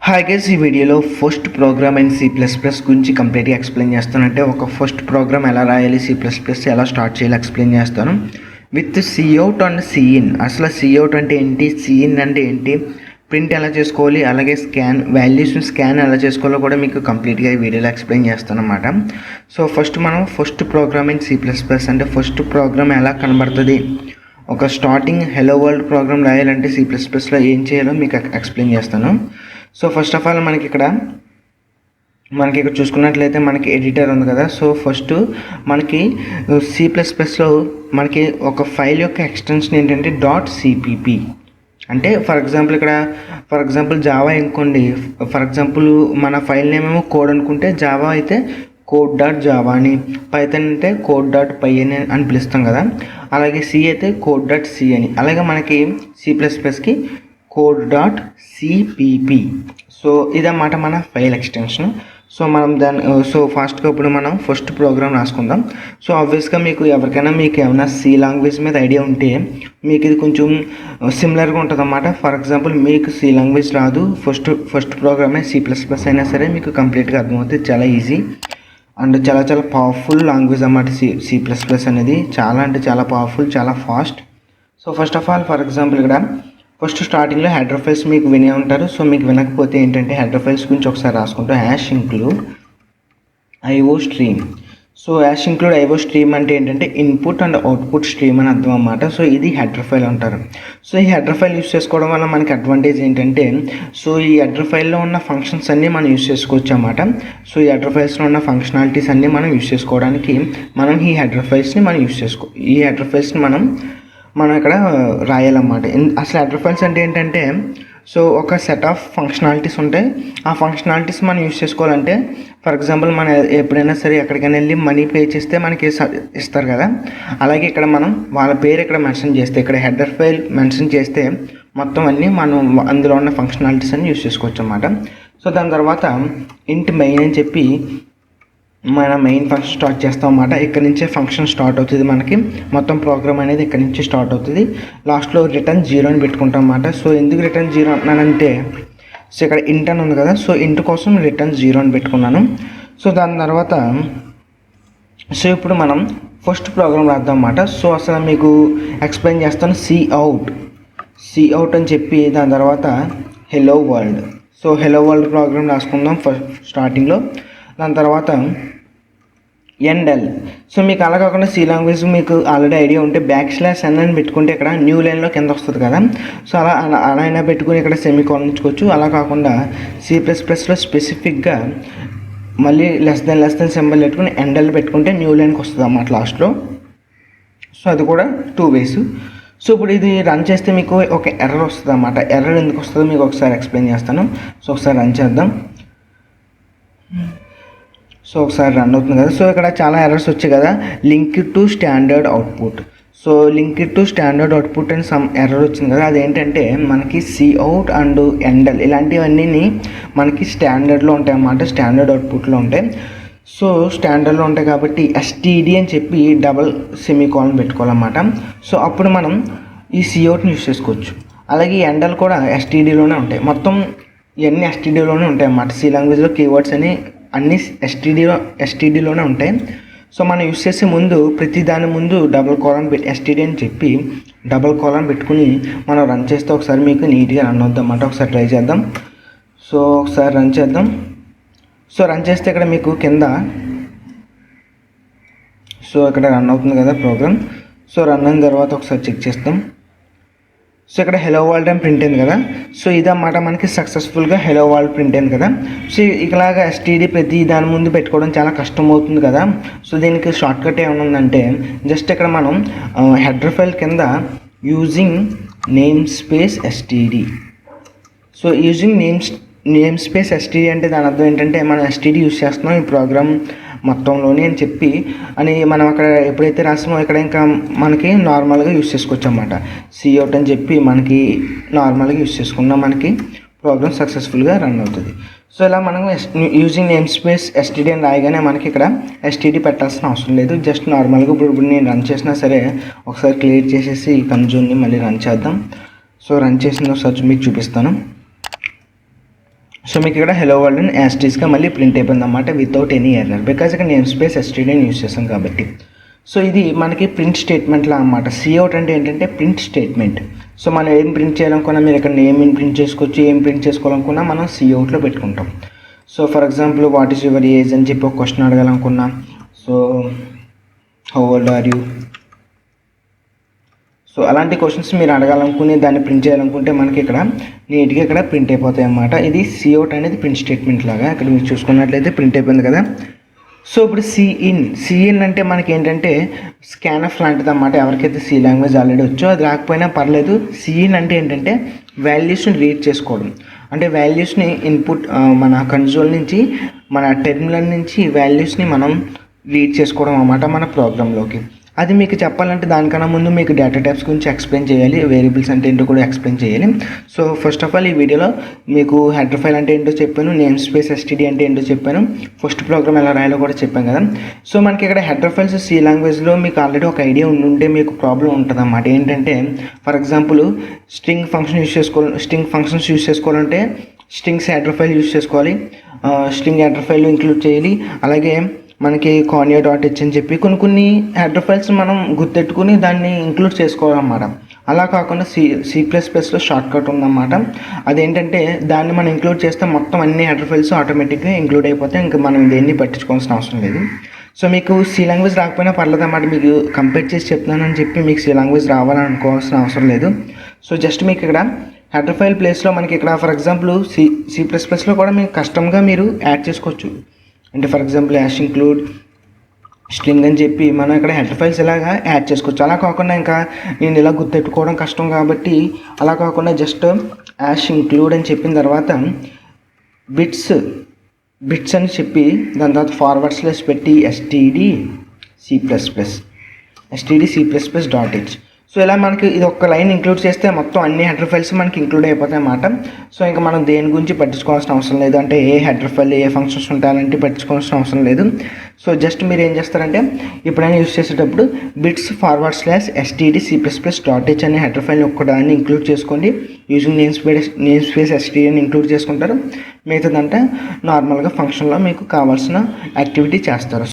Hi guys, ఈ వీడియోలో first program and C plus plus గురించి కంప్లీట్గా ఎక్స్ప్లెయిన్ చేస్తానంటే ఒక ఫస్ట్ ప్రోగ్రామ్ ఎలా రాయాలి, సి ప్లస్ ప్లస్ ఎలా స్టార్ట్ చేయాలి ఎక్స్ప్లెయిన్ చేస్తాను విత్ సిఅవుట్ అండ్ సిఇన్. అసలు సిఅవుట్ అంటే ఏంటి, సిఇన్ అంటే ఏంటి, ప్రింట్ ఎలా చేసుకోవాలి, అలాగే వాల్యూస్ని స్కాన్ ఎలా చేసుకోవాలో కూడా మీకు కంప్లీట్గా ఈ వీడియోలో ఎక్స్ప్లెయిన్ చేస్తాను అనమాట. సో మనం first program and C plus plus అంటే ఫస్ట్ ప్రోగ్రామ్ ఎలా కనబడుతుంది, ఒక స్టార్టింగ్ హెలో వరల్డ్ ప్రోగ్రామ్ రాయాలంటే సి ప్లస్ ప్లస్లో ఏం చేయాలో మీకు ఎక్స్ప్లెయిన్ చేస్తాను. సో ఫస్ట్ ఆఫ్ ఆల్ మనకి ఇక్కడ చూసుకున్నట్లయితే మనకి ఎడిటర్ ఉంది కదా. సో ఫస్ట్ మనకి సి ప్లస్ ప్లస్లో మనకి ఒక ఫైల్ యొక్క ఎక్స్టెన్షన్ ఏంటంటే .cpp. అంటే ఫర్ ఎగ్జాంపుల్ జావా అనుకోండి. ఫర్ ఎగ్జాంపుల్ మన ఫైల్ నేమ్ ఏమో కోడ్ అనుకుంటే జావా అయితే code.java అని, పైథాన్ అంటే code.py అని పిలుస్తాం కదా. అలాగే సి అయితే code.c అని, అలాగే మనకి సి ప్లస్ ప్లస్కి code.cpp. సో ఇదన్నమాట మన ఫైల్ ఎక్స్టెన్షన్. సో ఫాస్ట్గా ఇప్పుడు మనం ఫస్ట్ ప్రోగ్రామ్ రాసుకుందాం. సో ఆబ్వియస్గా మీకు ఏమైనా సి లాంగ్వేజ్ మీద ఐడియా ఉంటే మీకు ఇది కొంచెం సిమిలర్గా ఉంటుంది అన్నమాట. ఫర్ ఎగ్జాంపుల్ మీకు సి లాంగ్వేజ్ రాదు, ఫస్ట్ ప్రోగ్రామే సి ప్లస్ ప్లస్ అయినా సరే మీకు కంప్లీట్గా అర్థమవుతుంది. చాలా ఈజీ అండ్ చాలా పవర్ఫుల్ లాంగ్వేజ్ అన్నమాట. సి ప్లస్ ప్లస్ అనేది చాలా పవర్ఫుల్, చాలా fast. So first of all for example ఇక్కడ ఫస్ట్ స్టార్టింగ్లో హెడర్ ఫైల్స్ మీకు వినే ఉంటారు. సో మీకు వినకపోతే ఏంటంటే హెడర్ ఫైల్స్ గురించి ఒకసారి రాసుకుంటాం. #include IO stream. So #include IO stream అంటే ఏంటంటే ఇన్పుట్ అండ్ అవుట్పుట్ స్ట్రీమ్ అని అర్థం అన్నమాట. సో ఇది హెడర్ ఫైల్ అంటారు. సో ఈ హెడర్ ఫైల్ యూస్ చేసుకోవడం వల్ల మనకి అడ్వాంటేజ్ ఏంటంటే, సో ఈ హెడర్ ఫైల్లో ఉన్న ఫంక్షన్స్ అన్నీ మనం యూస్ చేసుకోవచ్చు అన్నమాట. సో ఈ హెడర్ ఫైల్స్లో ఉన్న ఫంక్షనాలిటీస్ అన్నీ మనం యూస్ చేసుకోవడానికి ఈ హెడర్ ఫైల్స్ని మనం ఇక్కడ రాయాలన్నమాట. అసలు హెడర్ ఫైల్స్ అంటే ఏంటంటే, సో ఒక సెట్ ఆఫ్ ఫంక్షనాలిటీస్ ఉంటాయి. ఆ ఫంక్షనాలిటీస్ మనం యూస్ చేసుకోవాలంటే ఫర్ ఎగ్జాంపుల్ మనం ఎప్పుడైనా సరే ఎక్కడికైనా వెళ్ళి మనీ పే చేస్తే మనకి ఇస్తారు కదా. అలాగే ఇక్కడ మనం వాళ్ళ పేరు ఇక్కడ మెన్షన్ చేస్తే, ఇక్కడ హెడర్ ఫైల్ మెన్షన్ చేస్తే మొత్తం అన్నీ మనం అందులో ఉన్న ఫంక్షనాలిటీస్ అన్ని యూస్ చేసుకోవచ్చు అన్నమాట. సో దాని తర్వాత ఇంట్ మెయిన్ అని చెప్పి మన మెయిన్ ఫంక్షన్ స్టార్ట్ చేస్తాం అన్నమాట. ఇక్కడ నుంచే ఫంక్షన్ స్టార్ట్ అవుతుంది, మనకి మొత్తం ప్రోగ్రామ్ అనేది ఇక్కడ నుంచి స్టార్ట్ అవుతుంది. లాస్ట్లో రిటర్న్ 0 అని పెట్టుకుంటాం అన్నమాట. సో ఎందుకు రిటర్న్ 0 అంటున్నానంటే, సో ఇక్కడ ఇంట్ అని ఉంది కదా, సో ఇంట్ కోసం రిటర్న్ 0 అని పెట్టుకున్నాను. సో దాని తర్వాత ఇప్పుడు మనం ఫస్ట్ ప్రోగ్రామ్ రాద్దాం అన్నమాట. సో అసలు మీకు ఎక్స్ప్లెయిన్ చేస్తాను. సిఅవుట్ అని చెప్పి దాని తర్వాత hello world. So hello world program రాసుకుందాం స్టార్టింగ్లో. దాని తర్వాత ఎండల్. సో మీకు అలా కాకుండా సి లాంగ్వేజ్ మీకు ఆల్రెడీ ఐడియా ఉంటే \n అని పెట్టుకుంటే ఇక్కడ న్యూ లైన్లో కింద వస్తుంది కదా. సో అలా అయినా పెట్టుకుని ఇక్కడ సెమీకోలన్ ఇచ్చుకోవచ్చు. అలా కాకుండా సి ప్లస్ ప్లస్లో స్పెసిఫిక్గా మళ్ళీ లెస్ దెన్ సింబల్ పెట్టుకుని ఎండల్ పెట్టుకుంటే న్యూ లైన్కి వస్తుంది అన్నమాట లాస్ట్లో. సో అది కూడా 2 ways. సో ఇప్పుడు ఇది రన్ చేస్తే మీకు ఒక ఎర్రర్ వస్తుంది అన్నమాట. ఎర్రర్ ఎందుకు వస్తుందో మీకు ఒకసారి ఎక్స్ప్లెయిన్ చేస్తాను. సో ఒకసారి రన్ చేద్దాం. సో ఒకసారి రన్ అవుతుంది కదా. సో ఇక్కడ చాలా ఎర్రర్స్ వచ్చాయి కదా. Link to standard output. So link to standard output అని సమ్ ఎర్రర్ వచ్చింది కదా. అదేంటంటే మనకి సిఅవుట్ అండ్ ఎండల్ ఇలాంటివన్నీ మనకి స్టాండర్డ్లో ఉంటాయి అన్నమాట, స్టాండర్డ్ అవుట్పుట్లో ఉంటాయి. సో స్టాండర్డ్లో ఉంటాయి కాబట్టి STD అని చెప్పి డబల్ సెమీకోలన్ పెట్టుకోవాలన్నమాట. సో అప్పుడు మనం ఈ సిఅవుట్ని యూస్ చేసుకోవచ్చు. అలాగే ఈ ఎండల్ కూడా STDలోనే ఉంటాయి. మొత్తం ఇవన్నీ STDలోనే ఉంటాయి అన్నమాట. సి లాంగ్వేజ్లో కీవర్డ్స్ అన్నీ STDలోనే ఉంటాయి. సో మనం యూస్ చేసే ముందు ప్రతి దాని ముందు STD అని చెప్పి డబల్ కోలన్ పెట్టుకుని మనం రన్ చేస్తే ఒకసారి మీకు నీట్గా రన్ అవుద్దాం అన్నమాట. ఒకసారి ట్రై చేద్దాం. సో ఒకసారి రన్ చేద్దాం. సో రన్ చేస్తే ఇక్కడ మీకు కింద ఇక్కడ రన్ అవుతుంది కదా ప్రోగ్రామ్. సో రన్ అయిన తర్వాత ఒకసారి చెక్ చేస్తాం. సో ఇక్కడ హెలో వరల్డ్ అని ప్రింట్ అయింది కదా. సో ఇదన్నమాట మనకి సక్సెస్ఫుల్గా హెలో వరల్డ్ ప్రింట్ అయింది కదా. సో ఇలాగా STD ప్రతి దాని ముందు పెట్టుకోవడం చాలా కష్టం అవుతుంది కదా. సో దీనికి షార్ట్ కట్ ఏమైనా ఉందంటే, జస్ట్ ఇక్కడ మనం హెడర్ ఫైల్ కింద using name space STD. So using name space STD అంటే దాని అర్థం ఏంటంటే మనం STD యూస్ చేస్తున్నాం ఈ ప్రోగ్రామ్ మొత్తంలోని అని మనం అక్కడ ఎప్పుడైతే రాసామో ఇక్కడ ఇంకా మనకి నార్మల్గా యూస్ చేసుకోవచ్చు అన్నమాట. సిఅవుట్ అని చెప్పి మనకి నార్మల్గా యూస్ చేసుకున్నా మనకి ప్రోగ్రామ్ సక్సెస్ఫుల్గా రన్ అవుతుంది. సో ఇలా మనం యూజింగ్ నేమ్ స్పేస్ STD అని రాయగానే మనకి ఇక్కడ STD పెట్టాల్సిన అవసరం లేదు. జస్ట్ నార్మల్గా ఇప్పుడు నేను రన్ చేసినా సరే ఒకసారి క్లియర్ చేసేసి కన్సోల్ని మళ్ళీ రన్ చేద్దాం. సో రన్ చేసిన ఒకసారి మీకు చూపిస్తాను. సో మీకు ఇక్కడ హెలో వరల్డ్ అని యాస్టీస్గా మళ్ళీ ప్రింట్ అయిపోయింది అన్నమాట వితౌట్ ఎనీ ఎర్రర్, బికాజ్ ఇక్కడ నేమ్ స్పేస్ ఎస్టీడీని యూస్ చేస్తాం కాబట్టి. సో ఇది మనకి ప్రింట్ స్టేట్మెంట్లా అన్నమాట. సిఅవుట్ అంటే ఏంటంటే ప్రింట్ స్టేట్మెంట్. సో మనం ఏం ప్రింట్ చేయాలనుకున్నా, మీరు ఇక్కడ నేమ్ ప్రింట్ చేసుకోవచ్చు, ఏం ప్రింట్ చేసుకోవాలనుకున్నా మనం సిఅవుట్లో పెట్టుకుంటాం. So for example what is your age అని చెప్పి ఒక క్వశ్చన్ అడగాలనుకున్నా, so how old are you, so అలాంటి క్వశ్చన్స్ మీరు అడగాలనుకుని దాన్ని ప్రింట్ చేయాలనుకుంటే మనకి ఇక్కడ నీట్గా ఇక్కడ ప్రింట్ అయిపోతాయి అన్నమాట. ఇది సిఅవుట్ అనేది ప్రింట్ స్టేట్మెంట్ లాగా ఇక్కడ మీరు చూసుకున్నట్లయితే ప్రింట్ అయిపోయింది కదా. సో ఇప్పుడు సిఇన్ అంటే మనకి ఏంటంటే స్కానఫ్ లాంటిది అన్నమాట. ఎవరికైతే సి లాంగ్వేజ్ ఆల్రెడీ వచ్చో అది రాకపోయినా పర్లేదు. సిఇన్ అంటే ఏంటంటే వాల్యూస్ని రీడ్ చేసుకోవడం, అంటే వాల్యూస్ని ఇన్పుట్ మన కన్సోల్ నుంచి మన టెర్మినల్ నుంచి వాల్యూస్ని మనం రీడ్ చేసుకోవడం అన్నమాట మన ప్రోగ్రాంలోకి. అది మీకు చెప్పాలంటే దానికన్నా ముందు మీకు డేటా టైప్స్ గురించి ఎక్స్ప్లెయిన్ చేయాలి, వేరియబుల్స్ అంటే ఏంటో కూడా ఎక్స్ప్లెయిన్ చేయాలి. సో ఫస్ట్ ఆఫ్ ఆల్ ఈ వీడియోలో మీకు హెడర్ ఫైల్ అంటే ఏంటో చెప్పాను, నేమ్ స్పేస్ ఎస్టీడీ అంటే ఏంటో చెప్పాను, ఫస్ట్ ప్రోగ్రామ్ ఎలా రాయాలో కూడా చెప్పాను కదా. సో మనకి ఇక్కడ హెడర్ ఫైల్స్ సి లాంగ్వేజ్లో మీకు ఆల్రెడీ ఒక ఐడియా ఉంటే మీకు ప్రాబ్లం ఉంటుంది అన్నమాట. ఏంటంటే for example string functions use చేసుకోవాలంటే స్ట్రింగ్స్ హెడర్ ఫైల్ యూస్ చేసుకోవాలి, స్ట్రింగ్ హెడర్ ఫైల్ ఇంక్లూడ్ చేయాలి. అలాగే మనకి కానియా డాట్ హెచ్ అని చెప్పి కొన్ని హెడర్ ఫైల్స్ మనం గుర్తెట్టుకుని దాన్ని ఇంక్లూడ్ చేసుకోవాలన్నమాట. అలా కాకుండా సి++లో షార్ట్ కట్ ఉందన్నమాట. అదేంటంటే దాన్ని మనం ఇంక్లూడ్ చేస్తే మొత్తం అన్ని హెడర్ ఫైల్స్ ఆటోమేటిక్గా ఇంక్లూడ్ అయిపోతే ఇంకా మనం దేన్ని పట్టించుకోవాల్సిన అవసరం లేదు. సో మీకు సి లాంగ్వేజ్ రాకపోయినా పర్లేదు అన్నమాట. మీకు కంపేర్ చేసి చెప్తున్నానని చెప్పి మీకు సి లాంగ్వేజ్ రావాలనుకోవాల్సిన అవసరం లేదు. సో జస్ట్ మీకు ఇక్కడ హెడర్ ఫైల్ ప్లేస్లో మనకి ఇక్కడ ఫర్ ఎగ్జాంపుల్ సి++లో కూడా మీకు కస్టమ్గా మీరు యాడ్ చేసుకోవచ్చు. అంటే for example ash include string అని చెప్పి మనం ఇక్కడ హెడర్ ఫైల్స్ ఇలాగా యాడ్ చేసుకోవచ్చు. అలా కాకుండా ఇంకా నేను ఇలా గుర్తెట్టుకోవడం కష్టం కాబట్టి అలా కాకుండా జస్ట్ యాష్ ఇంక్లూడ్ అని చెప్పిన తర్వాత బిట్స్ అని చెప్పి దాని తర్వాత ఫార్వర్డ్ స్లాష్ పెట్టి ఎస్టీడీ సి++, డాట్ హెచ్. సో ఇలా మనకి ఇది ఒక్క లైన్ ఇంక్లూడ్ చేస్తే మొత్తం అన్ని హెడర్ ఫైల్స్ మనకి ఇంక్లూడ్ అయిపోతాయి అన్నమాట. సో ఇంకా మనం దేని గురించి పట్టించుకోవాల్సిన అవసరం లేదు, అంటే ఏ హెడర్ ఫైల్ ఏ ఫంక్షన్స్ ఉంటాయంటే పట్టించుకోవాల్సిన అవసరం లేదు. సో జస్ట్ మీరు ఏం చేస్తారంటే ఎప్పుడైనా యూస్ చేసేటప్పుడు బిట్స్ ఫార్వర్డ్ స్లాష్ ఎస్టీడీ సి++, డాట్ హెచ్ అనే హెడర్ ఫైల్ ఒక్కదాన్ని ఇంక్లూడ్ చేసుకోండి. యూజింగ్ నేమ్ స్పేస్ ఎస్టీడీ అని ఇంక్లూడ్ చేసుకుంటారు. మిగతాదంటే నార్మల్గా ఫంక్షన్లో మీకు కావాల్సిన యాక్టివిటీ చేస్తారు.